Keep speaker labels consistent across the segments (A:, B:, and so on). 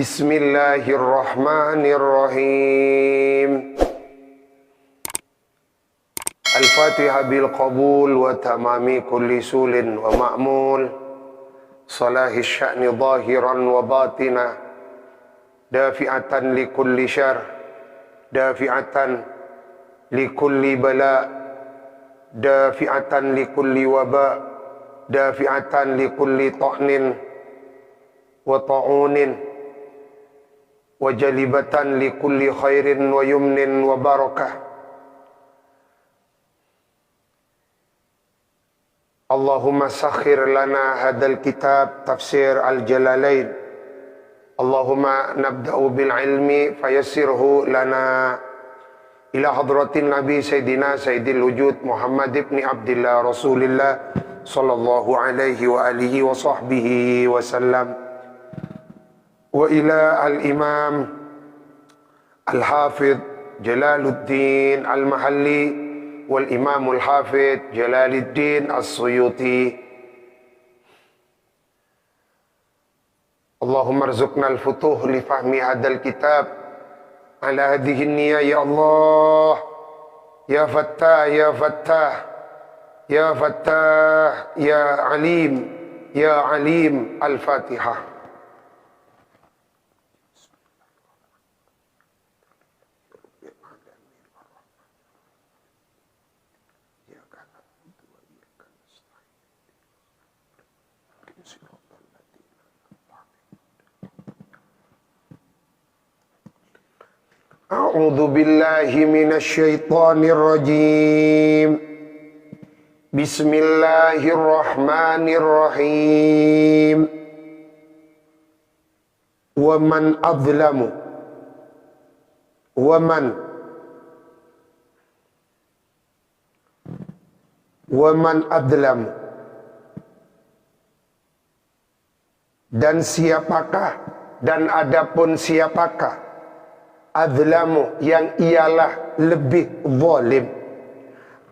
A: Bismillahirrahmanirrahim. Al-Fatihah bil qabul wa tamami kulli sulin wa ma'mul. Salahi sya'ni zahiran wa batina. Dafi'atan li kulli syar. Dafi'atan li kulli bala. Dafi'atan li kulli waba. Dafi'atan li kulli ta'nin wa ta'unin. Wajalibatan li kulli khairin wa yumnin wa barakah. Allahumma sakhir lana hadal kitab tafsir al-jalalain. Allahumma nabda'u bil ilmi fayassirhu lana ila hadratin nabi sayyidina sayyidil wujud Muhammad ibn Abdillah Rasulillah sallallahu alaihi wa alihi wa sahbihi wa sallam. Wa ila al-imam al-hafidh Jalaluddin al-Mahalli wal imam al-hafidh Jalaluddin as-Suyuti. Allahumma arzuqna al-futuh li fahmi hadal kitab ala hadhihi niyya ya Allah. Ya Fattah, ya Fattah, ya Fattah, ya Alim, ya Alim. Al-Fatihah. A'udzu billahi minasy syaithanir rajim. Bismillahirrahmanirrahim. Wa man adlamu dan siapakah dan adapun siapakah adlamu yang ialah lebih zalim.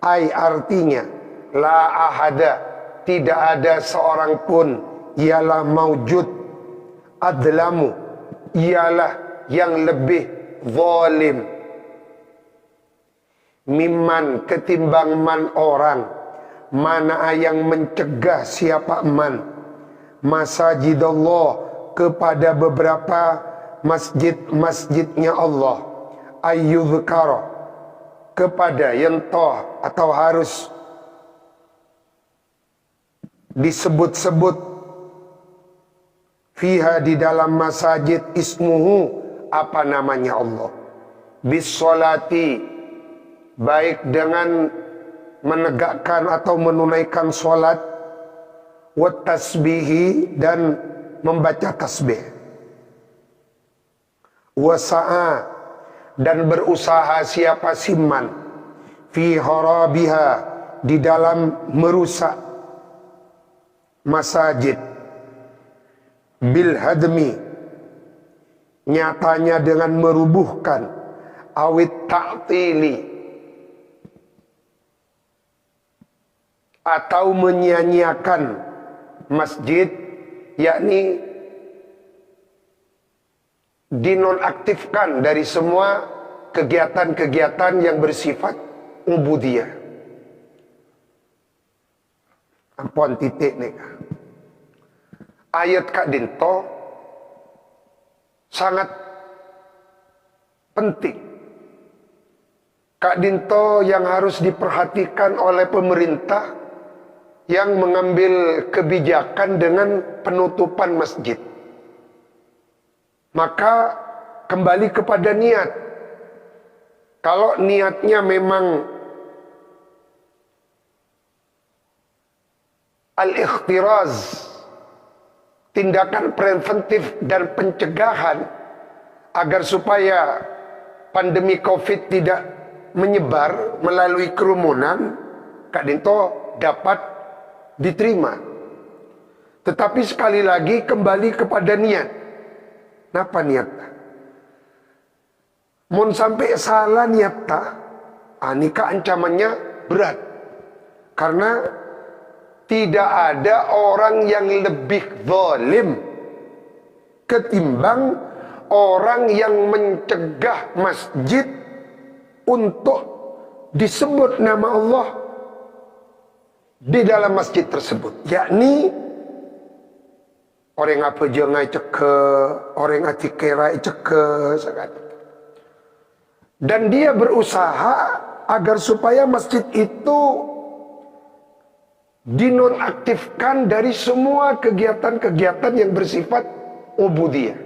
A: Ai artinya la ahada, tidak ada seorang pun ialah maujud. Adlamu ialah yang lebih zalim. Mimman ketimbang man orang, mana yang mencegah siapa man masajidallah kepada beberapa masjid-masjidnya Allah, ayyuzkara kepada yang toh atau harus disebut-sebut fiha di dalam masajid ismuhu apa namanya Allah, bisolati baik dengan menegakkan atau menunaikan solat, wat tasbihi dan membaca tasbih, wasa'a dan berusaha siapa siman fi harabiha di dalam merusak masajid, bil hadmi nyatanya dengan merubuhkan, awit ta'tili atau menyia-nyiakan masjid, yakni dinonaktifkan dari semua kegiatan-kegiatan yang bersifat ubudiyah. Ampun titik nih. Ayat Kak Dinto sangat penting. Kak Dinto yang harus diperhatikan oleh pemerintah yang mengambil kebijakan dengan penutupan masjid. Maka kembali kepada niat. Kalau niatnya memang al-ikhtiraz, tindakan preventif dan pencegahan agar supaya pandemi COVID tidak menyebar melalui kerumunan, Kak Dinto dapat diterima. Tetapi sekali lagi kembali kepada niat. Napa niat? Mun sampai salah niat nikah ancamannya berat. Karena tidak ada orang yang lebih zalim ketimbang orang yang mencegah masjid untuk disebut nama Allah di dalam masjid tersebut, yakni orang apa jangan ceke, orang ati kira ceke, dan dia berusaha agar supaya masjid itu dinonaktifkan dari semua kegiatan-kegiatan yang bersifat ubudiyah,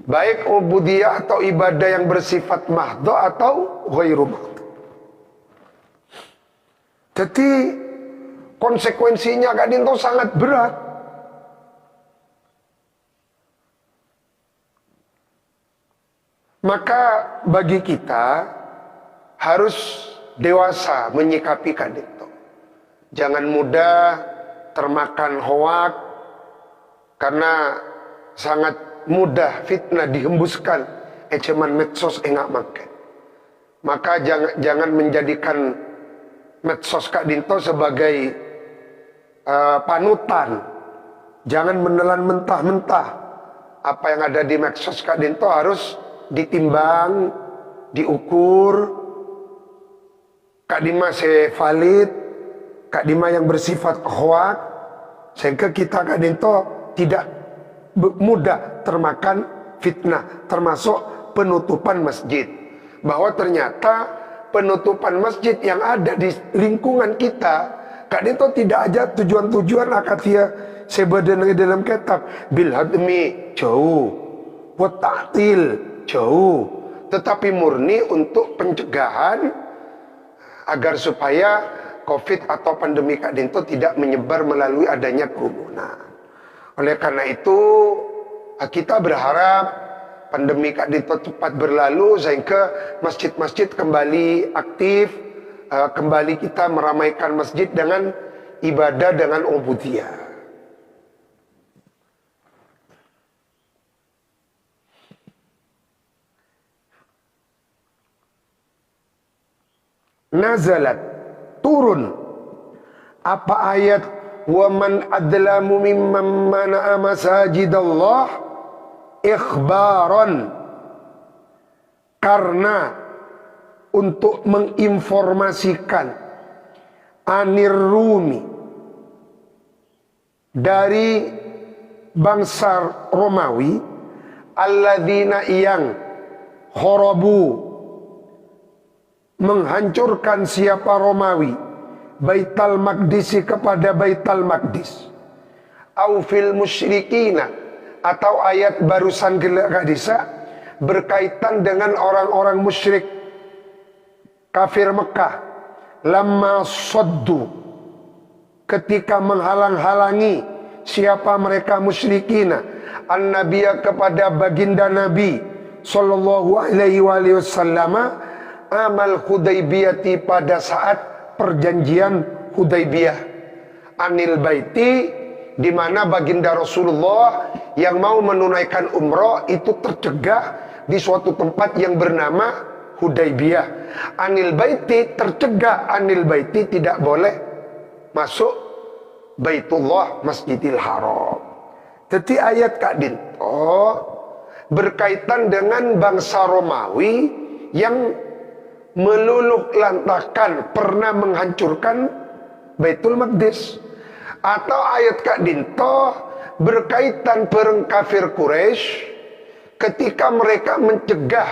A: baik ubudiyah atau ibadah yang bersifat mahdo atau ghairu mahdo. Jadi konsekuensinya kadin itu sangat berat. Maka bagi kita harus dewasa menyikapi kadin itu. Jangan mudah termakan hoak, karena sangat mudah fitnah dihembuskan cuman medsos enggak makan. Maka jangan menjadikan medsos Kak Dinto sebagai panutan. Jangan menelan mentah-mentah. Apa yang ada di medsos Kak Dinto harus ditimbang, diukur. Kak Dima valid, Kak Dima yang bersifat hoak, sehingga kita Kak Dinto tidak mudah termakan fitnah, termasuk penutupan masjid. Bahwa ternyata penutupan masjid yang ada di lingkungan kita, Kak Dinto tidak aja tujuan-tujuan akatia sebadan dalam kitab bil hadmi jauh, wa ta'til jauh, tetapi murni untuk pencegahan agar supaya COVID atau pandemi Kak Dinto tidak menyebar melalui adanya kerumunan. Oleh karena itu kita berharap pandemi Kak Dinto cepat berlalu sehingga masjid-masjid kembali aktif, kembali kita meramaikan masjid dengan ibadah, dengan ubudiyah. Nazalat, turun apa ayat wa man adlamu mimman mana'a masajidallah ikhbaran, karena untuk menginformasikan anir Rumi, dari bangsa Romawi, alladzina yang kharabu, menghancurkan siapa Romawi, Baitul Maqdis, kepada Baitul Maqdis, au fil musyrikina, atau ayat barusan Gadisa berkaitan dengan orang-orang musyrik kafir Mekah, lamma saddu, ketika menghalang-halangi siapa mereka musyrikina an-nabiyya, kepada baginda Nabi sallallahu alaihi wasallam, amal Hudaybiyati, pada saat perjanjian Hudaybiyah, anil baiti, di mana baginda Rasulullah yang mau menunaikan umroh itu tercegah di suatu tempat yang bernama Hudaybiyah. Anil baiti, tercegah anil baiti, tidak boleh masuk Baitullah, Masjidil Haram. Jadi ayat Kak Dinto berkaitan dengan bangsa Romawi yang meluluh lantakan pernah menghancurkan Baitul Maqdis. Atau ayat Kak Dinto berkaitan perang kafir Quraisy ketika mereka mencegah,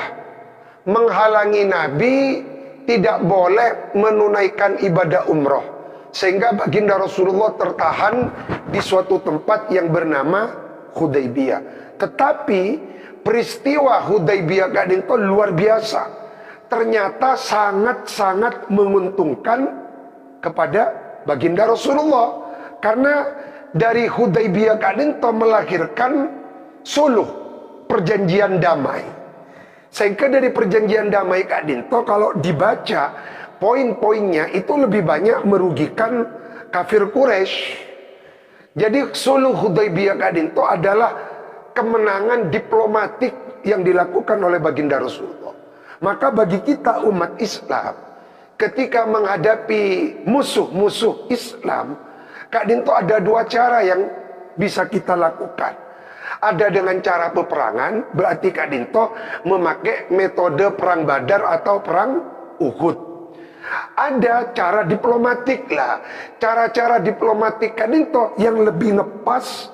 A: menghalangi Nabi tidak boleh menunaikan ibadah umroh, sehingga baginda Rasulullah tertahan di suatu tempat yang bernama Hudaybiyah. Tetapi peristiwa Hudaybiyah Kak Dinto luar biasa, ternyata sangat-sangat menguntungkan kepada baginda Rasulullah. Karena dari Hudaybiyah Kak Dinto melahirkan suluh, perjanjian damai. Sehingga dari perjanjian damai Kak Dinto kalau dibaca poin-poinnya itu lebih banyak merugikan kafir Quraisy. Jadi suluh Hudaybiyah Kak Dinto adalah kemenangan diplomatik yang dilakukan oleh baginda Rasulullah. Maka bagi kita umat Islam, ketika menghadapi musuh-musuh Islam, Kak Dinto ada dua cara yang bisa kita lakukan. Ada dengan cara peperangan, berarti Kak Dinto memakai metode perang Badar atau perang Uhud. Ada cara diplomatik lah, cara-cara diplomatik Kak Dinto yang lebih ngepas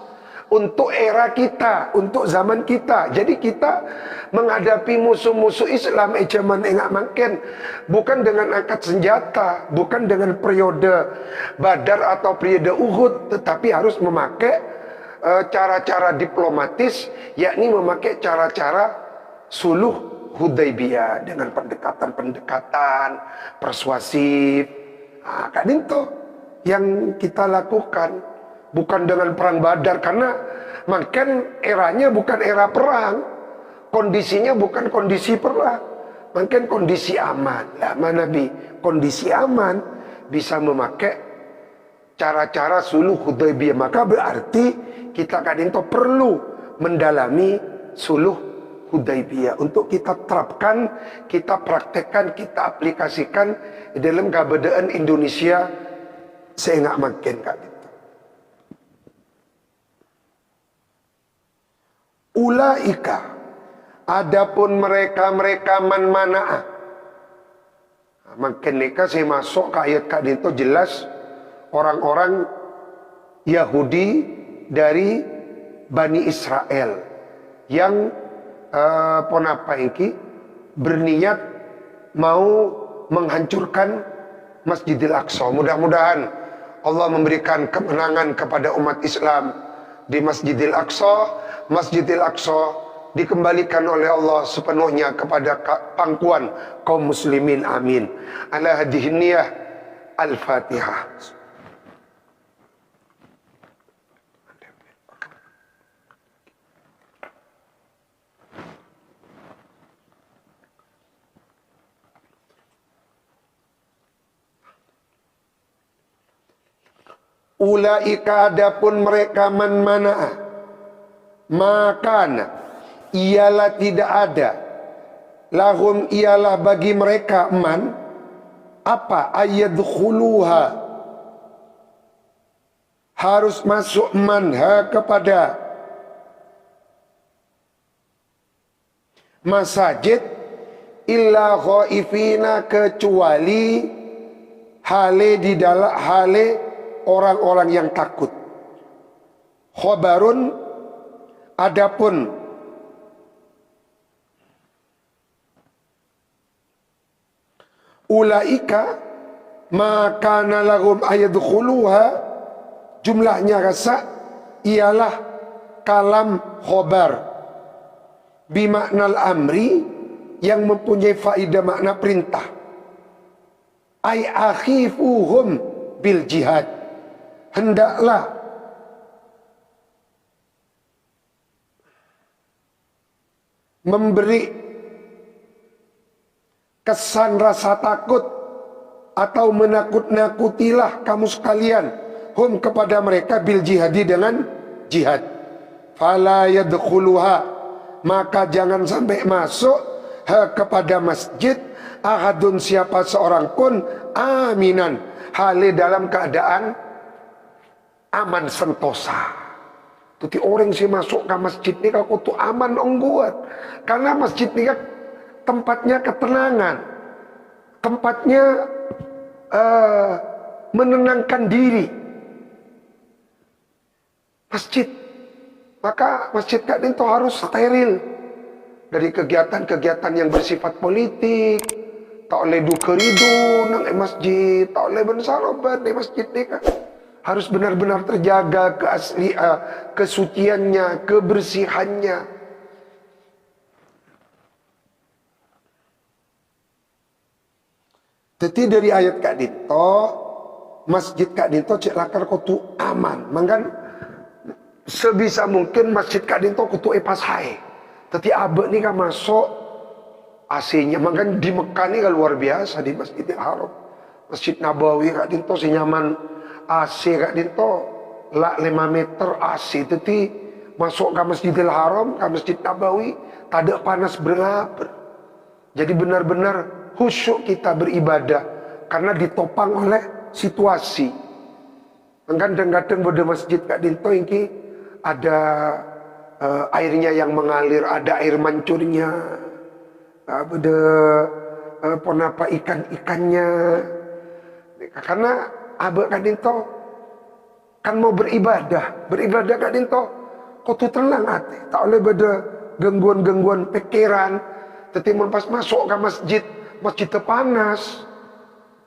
A: untuk era kita, untuk zaman kita. Jadi kita menghadapi musuh-musuh Islam zaman enggak makin bukan dengan angkat senjata, bukan dengan periode Badar atau periode Uhud, tetapi harus memakai cara-cara diplomatis, yakni memakai cara-cara suluh Hudaybiyah dengan pendekatan-pendekatan persuasif. Kak Dinto yang kita lakukan bukan dengan perang Badar, karena makin eranya bukan era perang, kondisinya bukan kondisi perang, makin kondisi aman. Lama Nabi kondisi aman bisa memakai cara-cara suluh Hudaybiyah, maka berarti kita Kak Dinto perlu mendalami suluh Hudaybiyah untuk kita terapkan, kita praktekkan, kita aplikasikan dalam keadaan Indonesia seenggak makin Kak Dinto. Ulaika, adapun mereka-mereka man mana'ah. Makin nikah saya masuk ke ayat Kak Dinto jelas orang-orang Yahudi dari Bani Israel yang berniat mau menghancurkan Masjidil Aqsa. Mudah-mudahan Allah memberikan kemenangan kepada umat Islam di Masjidil Aqsa. Masjidil Aqsa dikembalikan oleh Allah sepenuhnya kepada pangkuan kaum muslimin, amin. Ala hadhihi niyah, Al-Fatihah. Ulaika, adapun mereka man mana'ah, makana ialah tidak ada, lahum ialah bagi mereka man apa, ayadkhuluha harus masuk manha kepada masajid, illa khaifina kecuali hale di dalam hale orang-orang yang takut. Khobarun, adapun ulaika maka nalahum ayadkhuluha, jumlahnya rasa ialah kalam khobar bimaknal amri yang mempunyai faedah makna perintah. Ai akhifuhum bil jihad, hendaklah memberi kesan rasa takut atau menakut-nakutilah kamu sekalian hum kepada mereka bil jihadi dengan jihad. Fala yadkhuluha, maka jangan sampai masuk kepada masjid ahadun siapa seorang pun aminan hale dalam keadaan aman sentosa. Tuti orang sih masuk ke masjid ni kalau tu aman ongguat, karena masjid ni tempatnya ketenangan, tempatnya menenangkan diri. Masjid, maka masjid Kak Dinto harus steril dari kegiatan-kegiatan yang bersifat politik. Tak boleh dukeridu nang masjid, tak boleh bersarobat di masjid ni kan. Harus benar-benar terjaga kesuciannya, kebersihannya. Jadi dari ayat Kak Dinto, masjid Kak Dinto cek lakar kutu aman. Mangkan sebisa mungkin masjid Kak Dinto kutu epas hai. Tapi abek ni kan masuk AC-nya, mangkan di Mekah ni kan luar biasa di Masjidil Haram. Masjid Nabawi Kak Dinto senyaman AC Kak Dinto lah 5 meter AC. Jadi masuk ke Masjidil Haram, ke Masjid Nabawi, tak ada panas berlapar. Jadi benar-benar khusyuk kita beribadah karena ditopang oleh situasi. Kadang-kadang pada masjid Kak Dinto ini ada airnya yang mengalir, ada air mancurnya, ada ponapa ikan-ikannya. Karena abah kadinto kan mau beribadah kadinto kau tuh tenang hati, tak oleh beda gangguan-gangguan pikiran. Tetapi pas masuk ke masjid panas,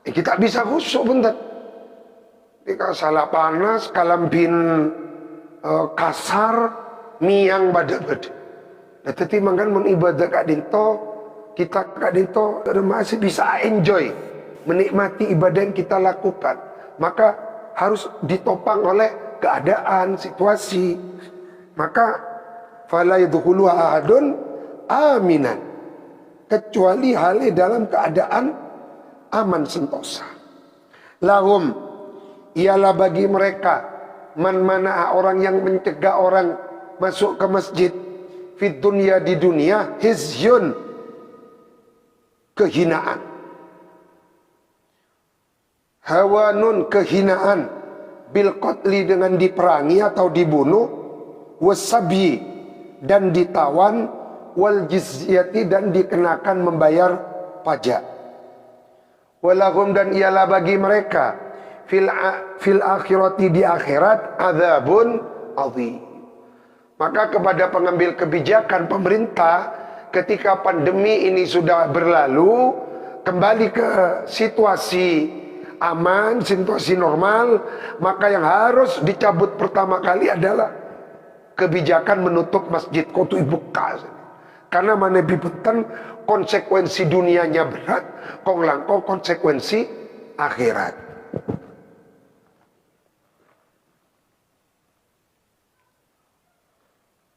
A: kita bisa khusyuk bentar. Jika salah panas, kalambin kasar, miang bada-bada. Tetapi mangkan menibadah kadinto, kita kadinto masih bisa enjoy, menikmati ibadah yang kita lakukan. Maka harus ditopang oleh keadaan, situasi. Maka fala yadkhuluha ahadun aminan, kecuali hal dalam keadaan aman sentosa. Lahum, ialah bagi mereka, mana orang yang mencegah orang masuk ke masjid, fid dunya, di dunia, hizyun, kehinaan, hawanun, kehinaan, bil qatli, dengan diperangi atau dibunuh, wasabi, dan ditawan, wal jizyati, dan dikenakan membayar pajak. Walahum, dan ialah bagi mereka, fil akhirati, di akhirat, adzabun azim. Maka kepada pengambil kebijakan pemerintah, ketika pandemi ini sudah berlalu, kembali ke situasi aman, situasi normal, maka yang harus dicabut pertama kali adalah kebijakan menutup masjid kotu ibu kas. Karena mana bibutan konsekuensi dunianya berat, kong langkau konsekuensi akhirat.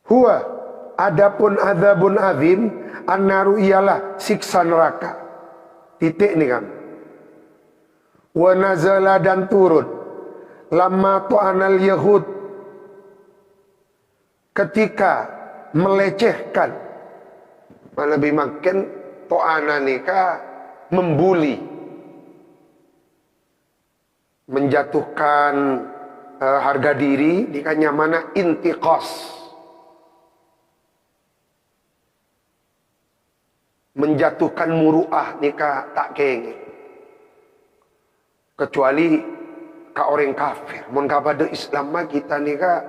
A: Huwa, adapun adzabun azim, annaru, ialah siksa neraka. Titik nih kan. Wa nazala, dan turun, lamma tu'anal yahud, ketika melecehkan, lebih makin to'ana nikah, membuli, menjatuhkan harga diri, nikahnya mana intiqas, menjatuhkan muruah, nikah tak kenge, kecuali ka orang kafir. Mun kapada Islam mah kita nikah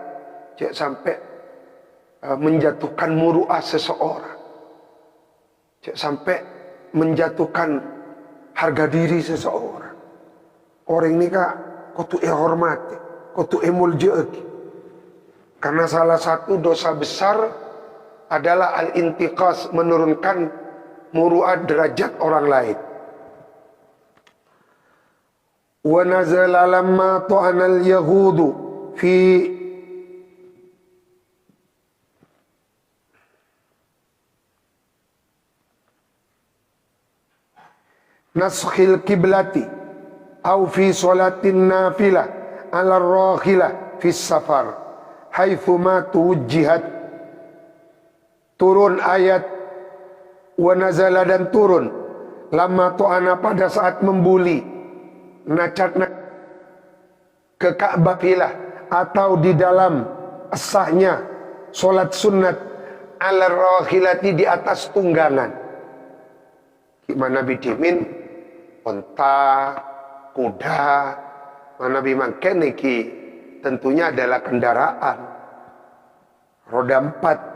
A: cek sampai menjatuhkan muruah seseorang, cek sampai menjatuhkan harga diri seseorang. Orang ini kak kutu hormati, kutu mulja'i. Karena salah satu dosa besar adalah al-intiqas, menurunkan muruah derajat orang lain. Wa nazala lamma tu'anal yahudu fi naskhil kiblati au fi salatin nafilah ala rakhilah fi safar haitsuma tuwjihat. Turun ayat wa nazala, dan turun lamma tu'ana, pada saat membuli, nacat ke Ka'bah filah, atau di dalam sahnya solat sunat, ala rakhilati, di atas tunggangan. Gimana bidimin onta, kuda, mana bimang keneki, tentunya adalah kendaraan roda 4.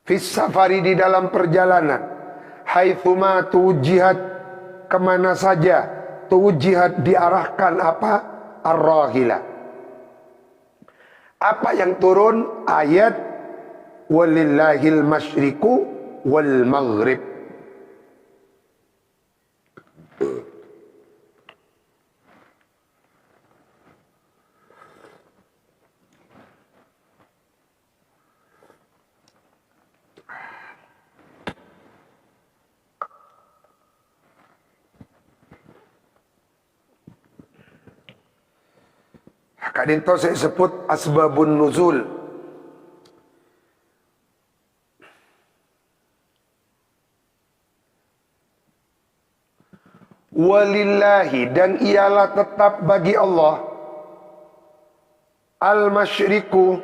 A: Fis safari, di dalam perjalanan, haitsuma tuwjihat, kemana saja, tuwjihat, diarahkan apa, ar-rahilah. Apa yang turun? Ayat walillahil masyriqu wal maghrib. Kadinto saya sebut asbabun nuzul. Walillahi, dan ialah tetap bagi Allah, al-masyriku,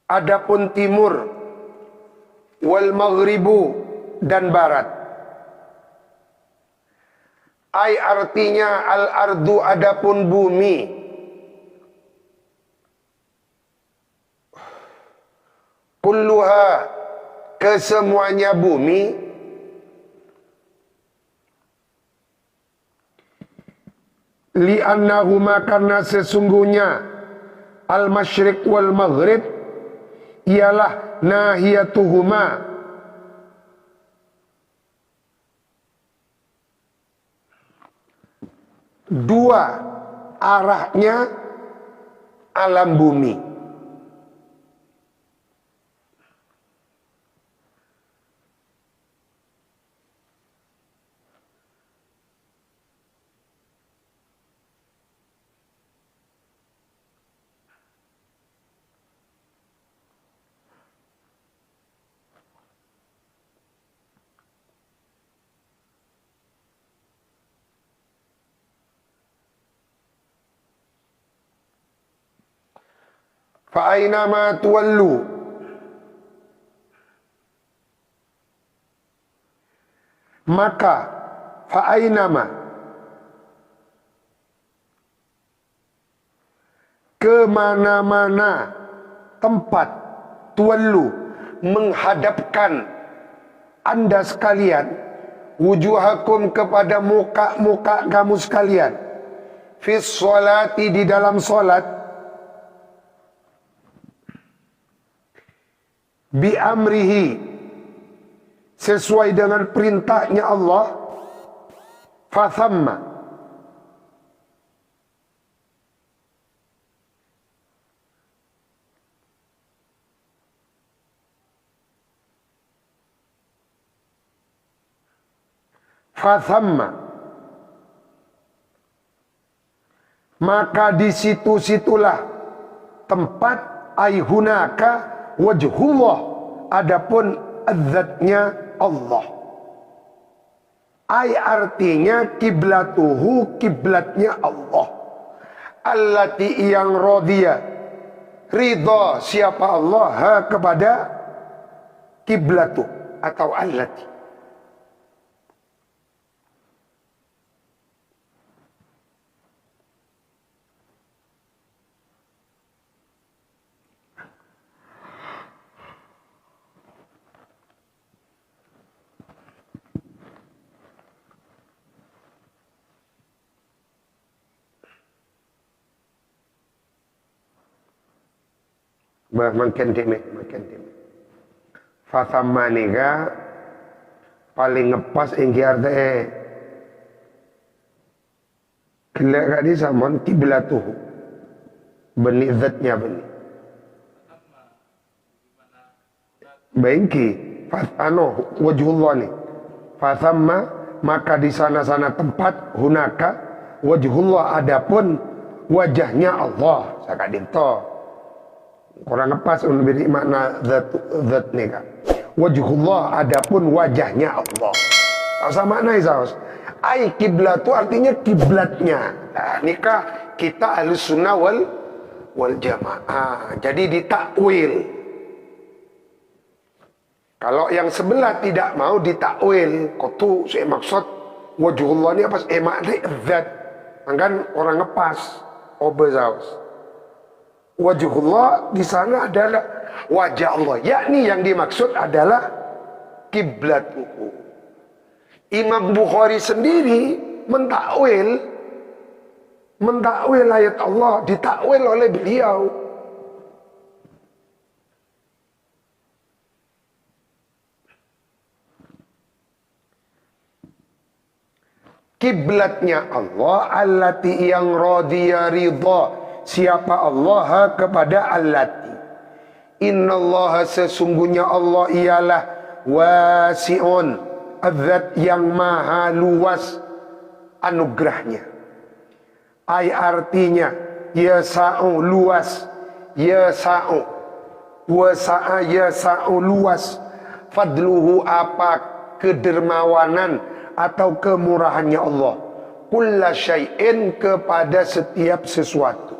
A: adapun timur, wal maghribu dan barat. Ai artinya al ardu adapun bumi, kulluha kesemuanya bumi, li'annahuma karena sesungguhnya al masyriq wal maghrib ialah nahiyatuhuma, dua arahnya alam bumi. Fa'ainama tuwallu, maka fa'ainama kemana-mana tempat, tuwallu menghadapkan anda sekalian, wujuhakum kepada muka-muka kamu sekalian, fis sholati di dalam solat, bi amrihi sesuai dengan perintahnya Allah, fathamma maka di situ-situlah tempat, aihunaka wajhullah adapun zatnya Allah. Ai artinya kiblatuhu kiblatnya Allah. Allati yang radhiya ridha siapa Allah ha kepada kiblatu atau allati. Makin timik. Fathamma niga paling ngepas ingkiar teh kelak kadi samon kiblatuh benih zatnya benih bengki fatano wajhullah nih fathamma maka di sana-sana tempat hunaka wajhullah adapun wajahnya Allah sakadinto kurang ngepas memberi makna zat nih kak. Wajhullah adapun wajahnya Allah. Sama makna isaus. Ai kiblatu artinya kiblatnya. Nah, nikah kita ahlus sunnah wal jamaah. Jadi ditakwil. Kalau yang sebelah tidak mau ditakwil, kotu saya maksud wajhullah ini apa? Makna zat. Kan orang ngepas obezaus. Wajhullah di sana adalah wajah Allah, yakni yang dimaksud adalah kiblatuhu. Imam Bukhari sendiri mentakwil ayat Allah, ditakwil oleh beliau. Kiblatnya Allah allati yang radhiya ridha siapa Allah kepada allati. Innallaha sesungguhnya Allah ialah wasi'un azat yang maha luas anugerahnya. Ai artinya yasa'u luas, yasa'u wasa'a yasa'u luas, fadluhu apa kedermawanan atau kemurahannya Allah, kulla syai'in kepada setiap sesuatu.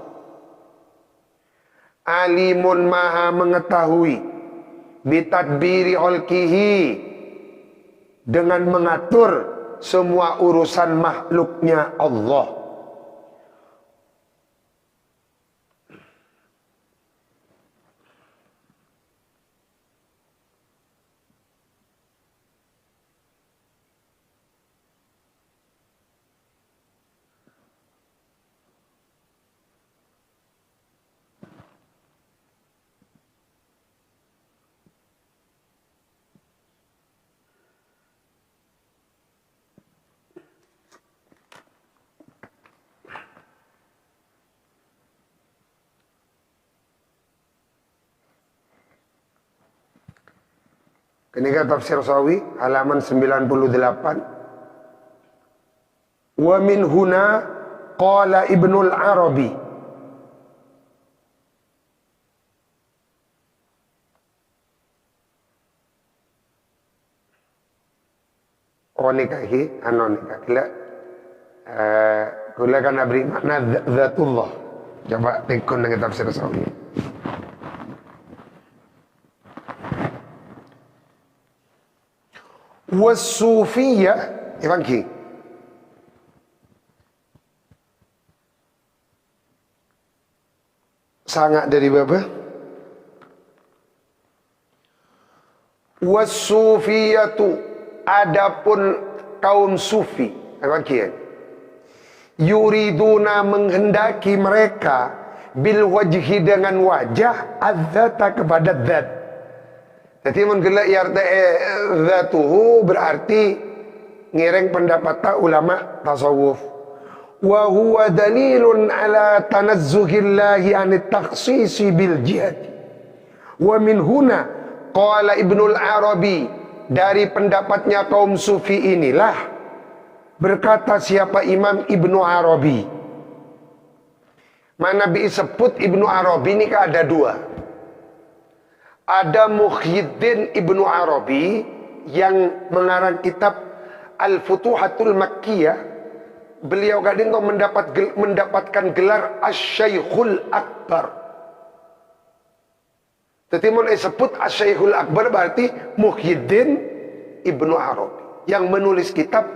A: alimun maha mengetahui, bitadbiri holkihi, dengan mengatur semua urusan makhluknya Allah. Ketika tafsir Sawi halaman 98. Wa min huna qala Ibnul Arabi. Nikahi nikah kula kan abri makna zatullah. Coba tekun dengan tafsir Sawi. Wasufiyah Ivanki sangat dari bapa. Wasufiyatu, adapun kaum sufi Ivanki yuriduna, menghendaki mereka, bil wajhi, dengan wajah, adzata, kepada zat. Jadi menggelak zatuhu berarti ngereng pendapat ulama tasawuf. Wa huwa dalilun ala tanazzuhillahi anit takhsisi bil jihad. Wa min huna qala Ibnul Arabi, dari pendapatnya kaum sufi inilah berkata siapa Imam Ibnu Arabi. Mana disebut Ibnu Arabi ini kan ada dua. Ada Muhyiddin Ibnu Arabi yang mengarang kitab Al-Futuhatul Makkiyah. Beliau kadang mendapatkan gelar Asy-Syaikhul Akbar. Jadi mau disebut Asy-Syaikhul Akbar berarti Muhyiddin Ibnu Arabi yang menulis kitab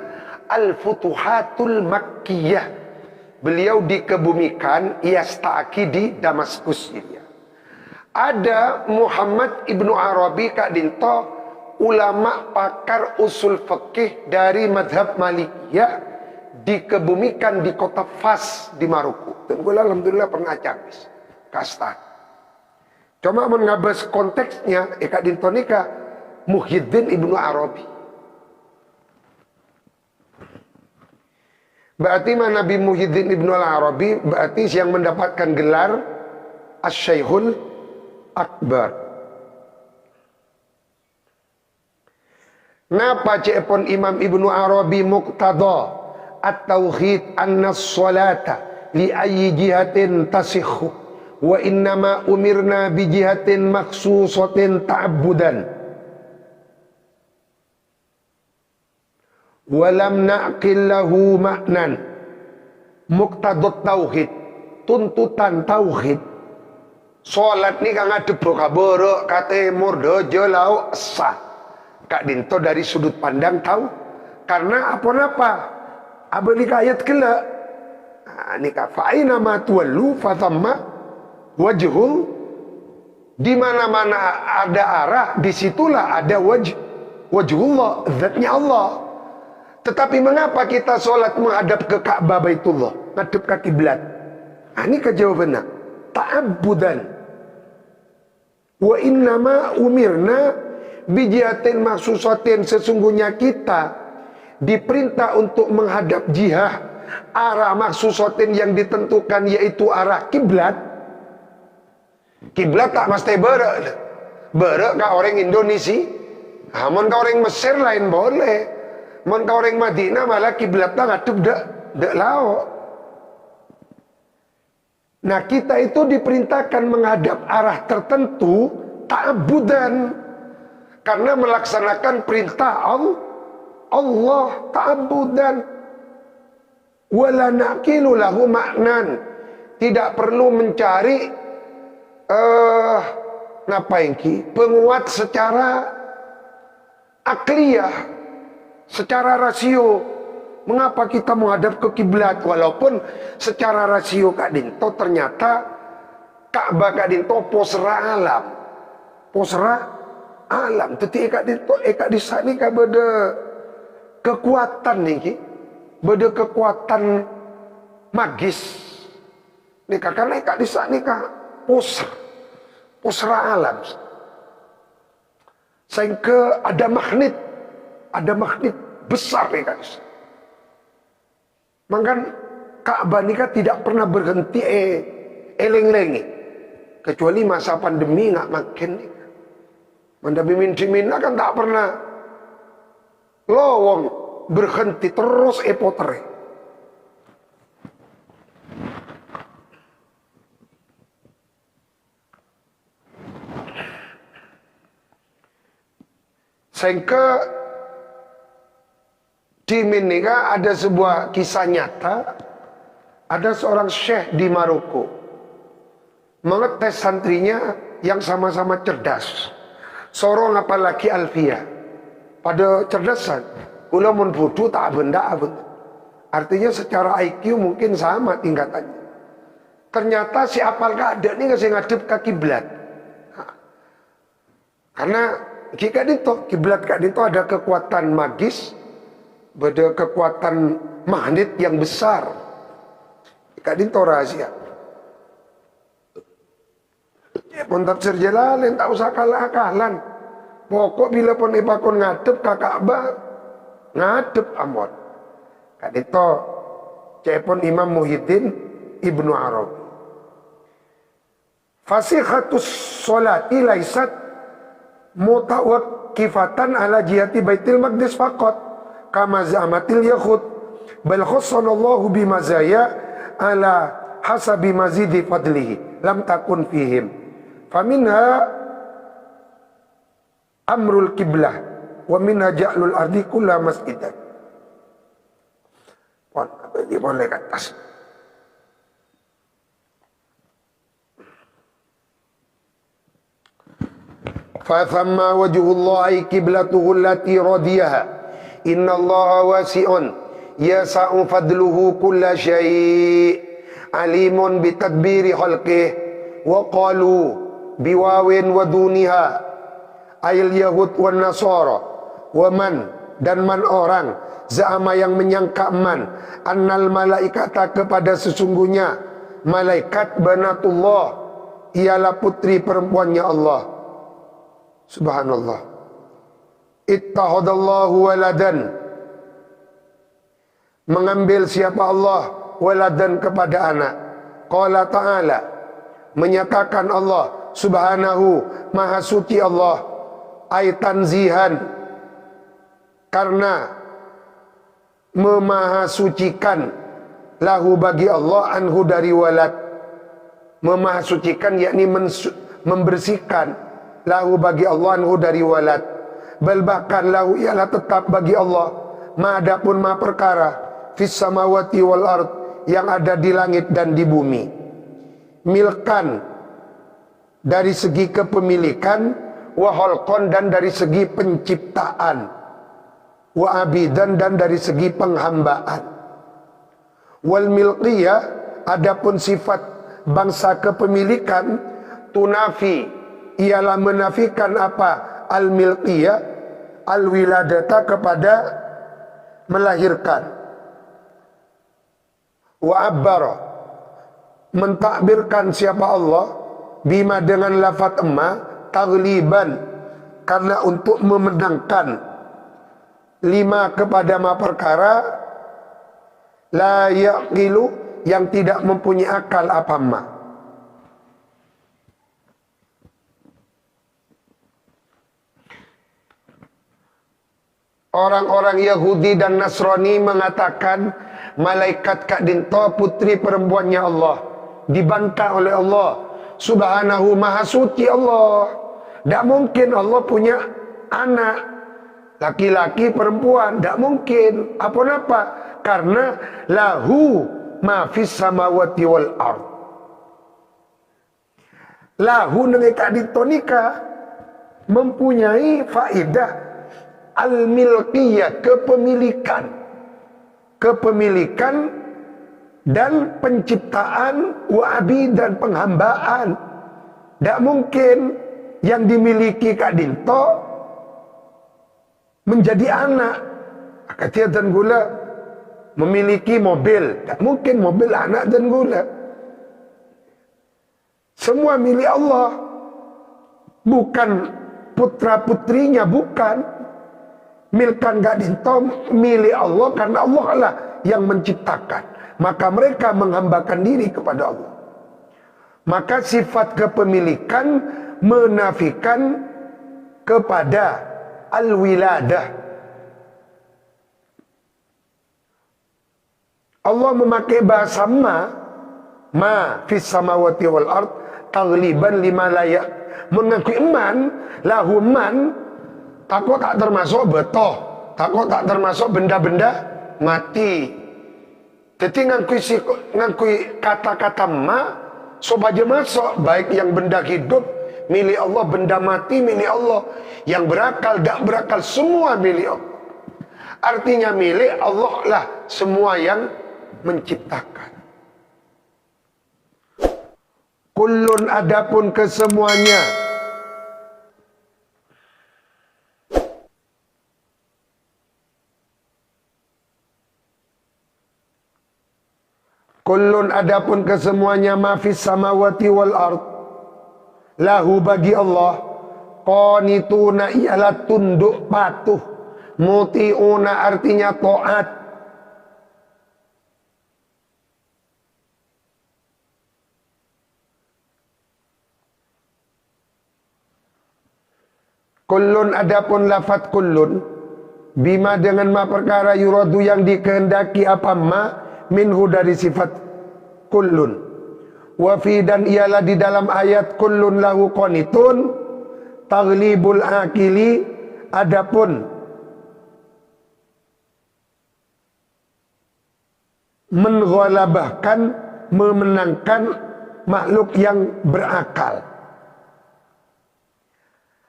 A: Al-Futuhatul Makkiyah. Beliau dikebumikan Yasta'aki di Damaskus, Syria. Ada Muhammad Ibnu Arabi Kak Dinto, ulama pakar usul fikih dari madhab Malikiyah, dikebumikan di kota Fas di Maroko. Dan gue alhamdulillah pernah cabis kasta. Cuma mengabas konteksnya Kak Dinto nikah Muhyiddin Ibnu Arabi. Berarti mana Nabi Muhyiddin Ibnu Arabi berarti yang mendapatkan gelar Asy-Syaikhul Akbar. Napa cepon Imam Ibnu Arabi muqtada at-tauhid annas salata li ayyi jihatin tasihhu wa innama umirna bi jihatin makhsusatin ta'abbudan wa lam na'qil lahu ma'nan. Muqtadat tauhid, tuntutan tauhid. Salat ni kan ada berkabur kata murdojo lau sah. Kak Dinto dari sudut pandang tahu. Karena apa-apa abalik ayat kela. Nikah fa'ina ma tuwallu fatamma wajhul. Di mana-mana ada arah, disitulah ada wajhullah, zatnya Allah. Tetapi mengapa kita solat menghadap ke Ka'bah Baitullah, ngadep ke kiblat? Ini kejawabannya. Ta'abbudan. Wa innama umirna bijihatin maksusatin, sesungguhnya kita diperintah untuk menghadap jihah, arah maksusatin yang ditentukan, yaitu arah kiblat. Kiblat tak mesti berek. Berek ke orang Indonesia. Mon ke orang Mesir lain boleh. Mon ke orang Madinah malah kiblat tak ngadep dek laut. Nah kita itu diperintahkan menghadap arah tertentu ta'abudan, karena melaksanakan perintah Allah ta'abudan. Wala naqilu lahu ma'nan, tidak perlu mencari ngapain ki? Penguat secara akliyah, secara rasio. Mengapa kita menghadap ke kiblat? Walaupun secara rasio Kak Dinto ternyata Ka'bah Kak Dinto posra alam. Posra alam. Tetapi Kak Dinto Kak Disa ni Kak beda kekuatan ni ki. Beda kekuatan magis. Ni karena Kak Disa ni Kak posra alam. Sehingga ada magnet besar ni Kak Disa. Maka Ka'bah ni kan tidak pernah berhenti eleng-lengi. Kecuali masa pandemi nggak makin. Mandabi min kan tak pernah lowong berhenti terus potere. Sehingga di Minika ada sebuah kisah nyata. Ada seorang syekh di Maroko mengetes santrinya yang sama-sama cerdas. Sorong apalagi Alfia. Pada cerdasan, kula mun bodoh tak benda abet. Artinya secara IQ mungkin sama tingkatannya. Ternyata si apal keadaan ini ngasih ngadep ke kiblat. Karena jika itu kiblat Kak Dinto ada kekuatan magis, ada kekuatan magnet yang besar. Kak Dinto rahasia. Pun tafsir Jalalain tak usah kalah-akalan. Pokok bila pun ipakun ngadep ke Ka'bah, ngadep amot. Kak Dinto cepon Imam Muhyiddin Ibnu Arabi. Fasihatus sholati laisat mutawaqqifatan ala jihati Baitul Maqdis faqat kama za'amatil yahud bal khassanallahu bimazaya ala hasabi mazidi fadlihi lam takun fihim faminha amrul kiblah wa minha ja'lul ardi kulla masjidan. Pon apa di boleh ke atas. Fa thamma wajhullahi qiblatuhu allati radiyaha innallaha wasi'un yasa'u fadluhu kulla syai' alimun bitadbiri khalqih wa qalu biwawin wa duniha ayil yahud wan nasara wa man dan man orang za'ama yang menyangka man annal malaikata kepada sesungguhnya malaikat banatullah ialah putri perempuannya Allah. Subhanallah. Ittahadallahu waladan, mengambil siapa Allah waladan kepada anak. Qala ta'ala, menyatakan Allah subhanahu maha suci Allah, ay tanzihan, karena memahasucikan lahu bagi Allah anhu dari walad. Memahasucikan yakni membersihkan lahu bagi Allah anhu dari walad. Bal bahkan lahu ialah tetap bagi Allah ma'adapun ma perkara fis samawati wal ard yang ada di langit dan di bumi. Milkan dari segi kepemilikan, wa khalqan dan dari segi penciptaan, wa abidan dan dari segi penghambaan. Wal milqiyah adapun sifat bangsa kepemilikan tunafi ialah menafikan apa? Al-milqiyah al-wiladata kepada melahirkan. Wa abbara mentakbirkan siapa Allah bima dengan lafaz emma tagliban karena untuk memenangkan lima kepada ma perkara la yaqilu yang tidak mempunyai akal apa ma. Orang-orang Yahudi dan Nasrani mengatakan malaikat Kak Dinto putri perempuannya Allah. Dibantah oleh Allah. Subhanahu maha suci Allah. Tak mungkin Allah punya anak laki-laki perempuan. Tak mungkin. Apa-apa? Karena lahu ma fis samawati wal ard. lahu nengeka ditonika mempunyai faedah al-milkiyah, kepemilikan dan penciptaan, wa'abi dan penghambaan. Tak mungkin yang dimiliki Kak Dinto menjadi anak. Kata dan gula memiliki mobil, tak mungkin mobil anak dan gula. Semua milik Allah, bukan putra putrinya, bukan. Milkan Kak Dinto milik Allah karena Allah lah yang menciptakan. Maka mereka menghambakan diri kepada Allah. Maka sifat kepemilikan menafikan kepada al-wiladah. Allah memakai bahasa ma fis samawati wal ard tagliban lima layak. Mengakui man, lahu man, takut tak termasuk betoh, takut tak termasuk benda-benda mati. Jadi ngakui kata-kata ma sobaja masuk, baik yang benda hidup milik Allah, benda mati milik Allah, yang berakal tak berakal semua milik Allah. Artinya milik Allah lah semua yang menciptakan. Kullun adapun kesemuanya, kullun adapun kesemuanya mafis samawati wal ard lahu bagi Allah, qanituna ialah tunduk patuh, muti'una artinya taat. Kullun adapun lafat kullun bima dengan ma perkara yuradu yang dikehendaki apa ma minhu dari sifat kullun. Wa fi dan ialah di dalam ayat kullun lahu qanitun taglibul akili, adapun menghalabahkan, memenangkan makhluk yang berakal.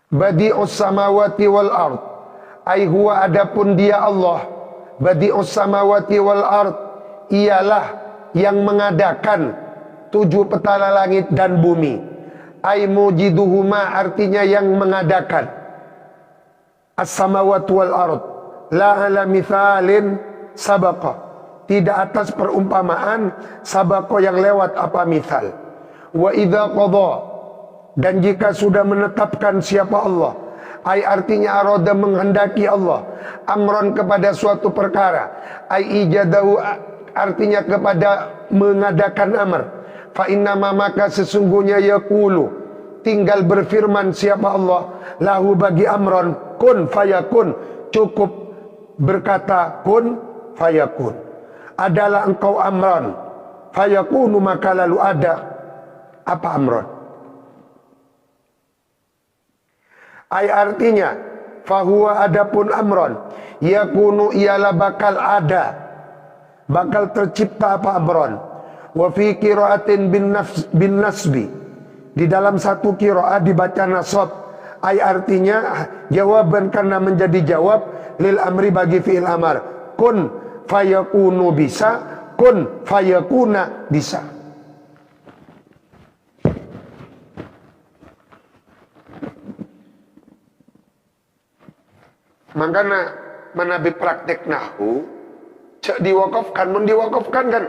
A: Badi'us samawati wal ard, ai huwa adapun dia Allah, badi'us samawati wal ard ialah yang mengadakan 7 petala langit dan bumi. Ai mujiduhuma artinya yang mengadakan. As-samawati wal ard la ala mithalin sabaqa, tidak atas perumpamaan sabaqa yang lewat apa mithal. Wa idza qadha, dan jika sudah menetapkan siapa Allah, ai artinya arada menghendaki Allah, amron kepada suatu perkara, ai ijadahu artinya kepada mengadakan amr, fa innama maka sesungguhnya yaqulu tinggal berfirman siapa Allah, lahu bagi amron, kun fayakun, cukup berkata kun fayakun. Adalah engkau amron, fayakunu maka lalu ada apa amron. Ay artinya fahuwa adapun amron, yakunu ialah bakal ada, bakal tercipta apa amron. Wa fi qiraatin bin nasbi, di dalam satu qiraat dibaca nasab. Ay artinya jawaban karena menjadi jawab lil amri bagi fi'il amar. Kun fayakunu bisa, kun fayakuna bisa. Makanya menabi praktek nahu cek diwakafkan, mun diwakafkan kan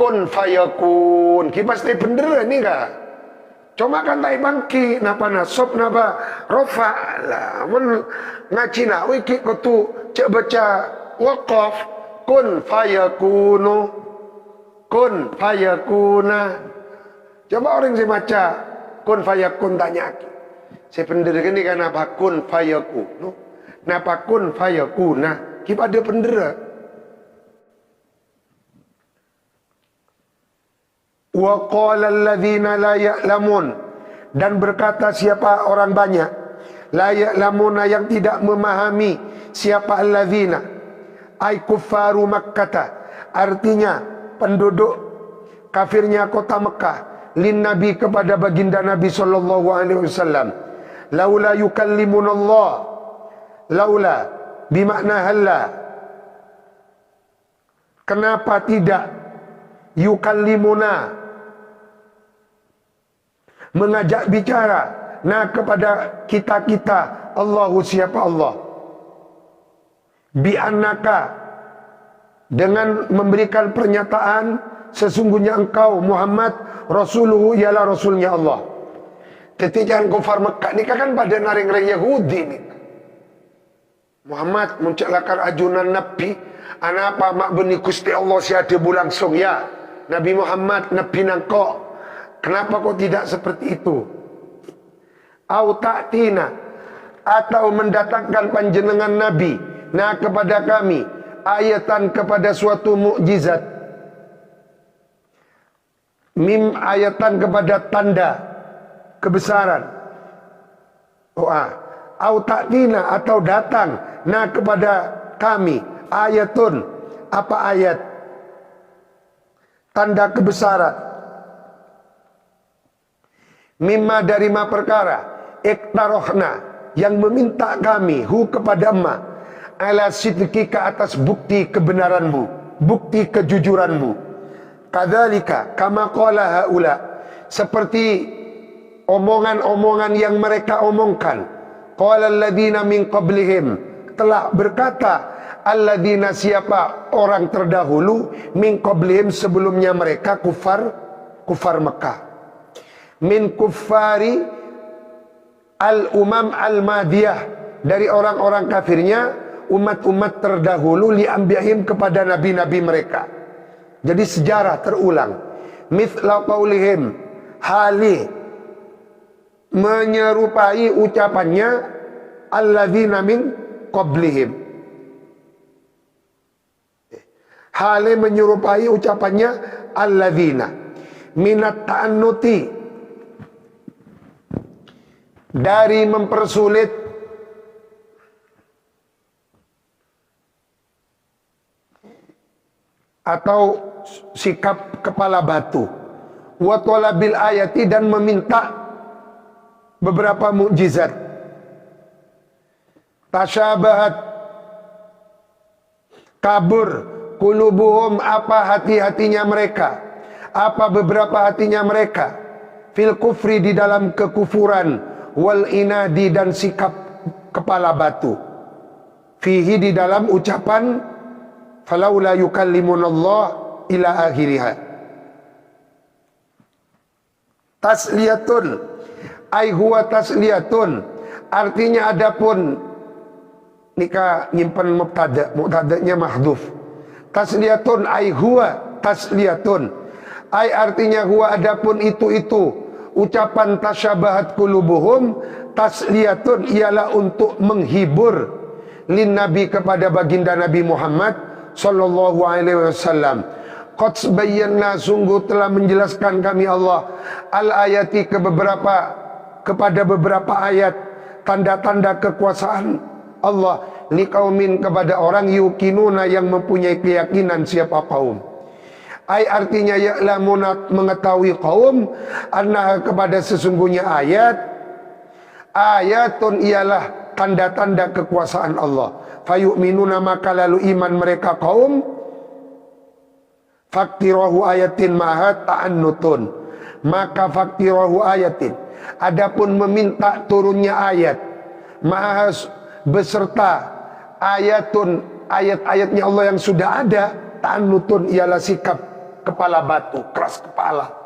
A: kun fayakun, ki pasti bener ini kah? Cuma kan tai bangki napa nasab napa rofa lah, mun ngaji nahu ki kutu cek baca wakaf kun fayakunu, kun fayakuna. Coba orang yang baca kun fayakun tanya ki, saya bener ini kan apa kun fayakunu? Napa kun fayakuna, kita ada pendera. Wa qala alladzina la ya'lamun, dan berkata siapa orang banyak, la ya'lamuna yang tidak memahami, siapa alladzina ay kuffaru Makkah, artinya penduduk kafirnya kota Mekah, lin Nabi kepada baginda Nabi sallallahu alaihi wasallam, laula yukallimunallah, laula bimakna halla, kenapa tidak yukallimuna, mengajak bicara kepada kita Allahu, siapa Allah, bi annaka, dengan memberikan pernyataan sesungguhnya engkau Muhammad rasuluhu, ialah rasulnya Allah. Jadi jangan kufar Mekah ni kan pada naring-naring Yahudi ni. Muhammad mencelakan ajunan Nabi, anapa mak beni Gusti Allah siada bulangsung ya. Nabi Muhammad Nabi nangkok. Kenapa kok tidak seperti itu? Au ta'tina, atau mendatangkan panjenengan Nabi kepada kami ayatan, kepada suatu mukjizat, mim ayatan, kepada tanda kebesaran. Au ta'tina, atau datang kepada kami ayatun, apa ayat, tanda kebesaran, mimma, dari ma perkara, iktarohna, yang meminta kami kepada emak, ala sidqi, ke atas bukti kebenaranmu, bukti kejujuranmu. Kadzalika kama qala haula, seperti omongan-omongan yang mereka omongkan. Qala alladziina min qablihim, telah berkata alladzina, siapa orang terdahulu, min qablihim, sebelumnya mereka, kufar Mekah, min kuffari al-umam al-madiyah, dari orang-orang kafirnya umat-umat terdahulu, li anbiyahim, kepada nabi-nabi mereka. Jadi sejarah terulang. Mithla qaulihim, hali menyerupai ucapannya alladzina min qablihim, hali menyerupai ucapannya alladzina, minat ta'annuti, dari mempersulit atau sikap kepala batu, wa talabil ayati, dan meminta beberapa mukjizat. Tasyabahat, kabur, kulubuhum, apa hati-hatinya mereka, apa beberapa hatinya mereka, fil kufri, di dalam kekufuran, wal inadi, dan sikap kepala batu, fihi, di dalam ucapan falaula yukallimunallah ila akhiriha. Tasliyatun, ai huwa tasliyatun, artinya adapun, nikah nyimpen mubtada'nya mahdhuf. Tasliyatun ai huwa tasliyatun, ai artinya huwa, adapun itu ucapan tasyabahat qulubuhum, tasliyatun, ialah untuk menghibur, lin nabi, kepada baginda Nabi Muhammad sallallahu alaihi wasallam. Qad bayyana, sungguh telah menjelaskan kami Allah, al ayati, kepada beberapa ayat, tanda-tanda kekuasaan Allah, liqaumin, kepada orang, yuqinuna, yang mempunyai keyakinan, siapa kaum. Ai artinya ya'lamuna, mengetahui kaum, annaha, kepada sesungguhnya ayatun, ialah tanda-tanda kekuasaan Allah. Fayu'minuna, maka lalu iman mereka kaum, faktirahu ayatin, maha ta'annutun, maka faktirahu ayatin, adapun meminta turunnya ayat, maha beserta ayatun, ayat-ayatnya Allah yang sudah ada, ta'annutun, ialah sikap kepala batu, keras kepala.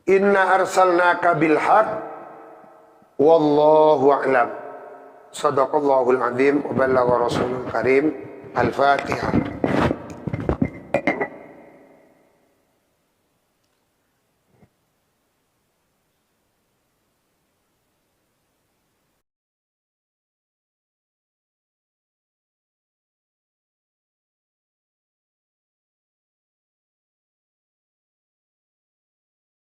A: Inna arsalnaka bilhaq wallahu a'lam. Sadaqallahul azim wa ballagha rasulul karim. Al-Fatihah.